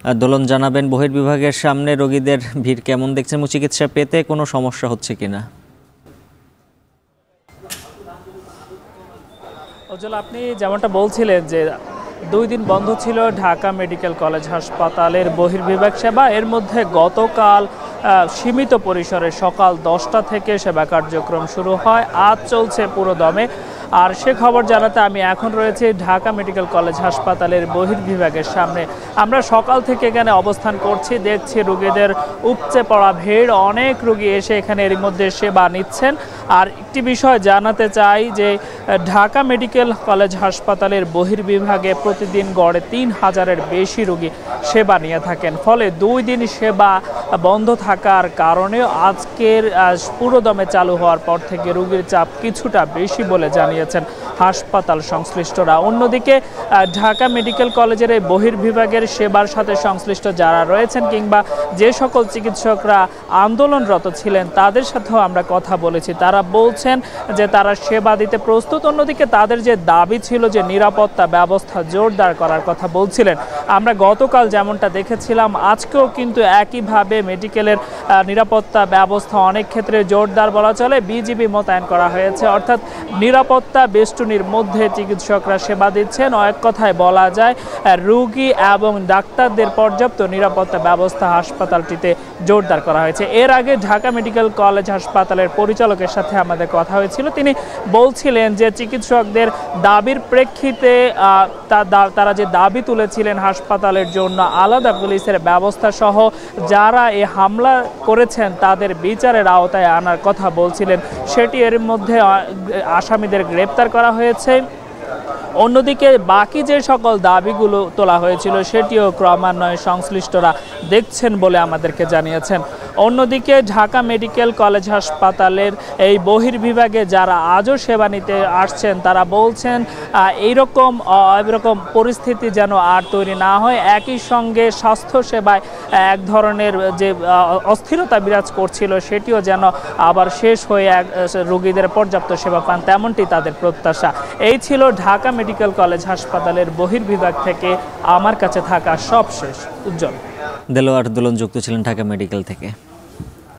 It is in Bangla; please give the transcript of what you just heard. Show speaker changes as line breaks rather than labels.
দোলন জানাবেন, বহির্বিভাগের সামনে রোগীদের ভিড় কেমন দেখছেন এবং চিকিৎসা পেতে কোনো সমস্যা হচ্ছে কিনা?
ওজল, আপনি যেমনটা বলছিলেন যে 2 দিন বন্ধ ছিল ঢাকা মেডিকেল কলেজ হাসপাতালের বহির্বিভাগ সেবা। এর মধ্যে গতকাল সীমিত পরিসরে সকাল 10টা থেকে সেবা কার্যক্রম শুরু হয়, আজ চলছে পুরো দমে। আর সে খবর জানাতে আমি এখন রয়েছি ঢাকা মেডিকেল কলেজ হাসপাতালের বহির্বিভাগের সামনে। আমরা সকাল থেকে এখানে অবস্থান করছি, দেখছি রোগীদের উপচে পড়া ভিড়, অনেক রোগী এসে এখানে এর মধ্যে সেবা নিচ্ছেন। আর একটি বিষয় জানাতে চাই যে ঢাকা মেডিকেল কলেজ হাসপাতালের বহির্বিভাগে প্রতিদিন গড়ে 3000-এর বেশি রোগী সেবা নিয়ে থাকেন। ফলে 2 দিন সেবা বন্ধ থাকার কারণে আজকের পুরোদমে চালু হওয়ার পর থেকে রোগীর চাপ কিছুটা বেশি বলে জানিয়েছেন হাসপাতাল সংশ্লিষ্টরা। অন্যদিকে ঢাকা মেডিকেল কলেজের এই বহির্বিভাগের সেবার সাথে সংশ্লিষ্ট যারা রয়েছেন কিংবা যে সকল চিকিৎসকরা আন্দোলনরত ছিলেন তাদের সাথেও আমরা কথা বলেছি। তারা বলছেন যে তারা সেবা দিতে প্রস্তুত। অন্যদিকে তাদের যে দাবি ছিল যে নিরাপত্তা ব্যবস্থা জোরদার করার কথা বলছিলেন। আমরা গতকাল যেমনটা দেখেছিলাম আজকেও কিন্তু একইভাবে মেডিকেলের নিরাপত্তা ব্যবস্থা অনেক ক্ষেত্রে জোরদার বলা চলে। বিজিবি মোতায়েন করা হয়েছে, অর্থাৎ নিরাপত্তা বেষ্টনীর মধ্যে চিকিৎসকরা সেবা দিচ্ছেন। এক কথায় বলা যায় রোগী এবং ডাক্তারদের পর্যাপ্ত নিরাপত্তা ব্যবস্থা হাসপাতালটিতে জোরদার করা হয়েছে। এর আগে ঢাকা মেডিকেল কলেজ হাসপাতালের পরিচালকের সাথে আমাদের কথা হয়েছিল। তিনি বলছিলেন যে চিকিৎসকদের দাবির প্রেক্ষিতে তারা যে দাবি তুলেছিলেন হাসপাতালের জন্য আলাদা পুলিশের ব্যবস্থা সহ যারা এই হামলা করেছেন তাদের বিচারের আওতায় আনার কথা বলছিলেন। সেটি এর মধ্যে আসামিদের গ্রেপ্তার করা হয়েছে। অন্যদিকে বাকি যে সকল দাবিগুলো তোলা হয়েছিল সেটিও ক্রমান্বয়ে সংশ্লিষ্টরা দেখছেন বলে আমাদেরকে জানিয়েছেন। অন্যদিকে ঢাকা মেডিকেল কলেজ হাসপাতালের এই বহির্বিভাগে যারা আজও সেবা নিতে আসছেন তারা বলছেন এইরকম পরিস্থিতি যেন আর তৈরি না হয়। একই সঙ্গে স্বাস্থ্য সেবায় এক ধরনের যে অস্থিরতা বিরাজ করছিল সেটিও যেন আবার শেষ হয়ে রোগীদের পর্যাপ্ত সেবা পান, তেমনটি তাদের প্রত্যাশা। এই ছিল ঢাকা মেডিকেল কলেজ হাসপাতালের বহির্বিভাগ থেকে আমার কাছে থাকা সবশেষ। উজ্জ্বল।
দেলোয়ার দোলন যুক্ত ছিলেন ঢাকা মেডিকেল থেকে।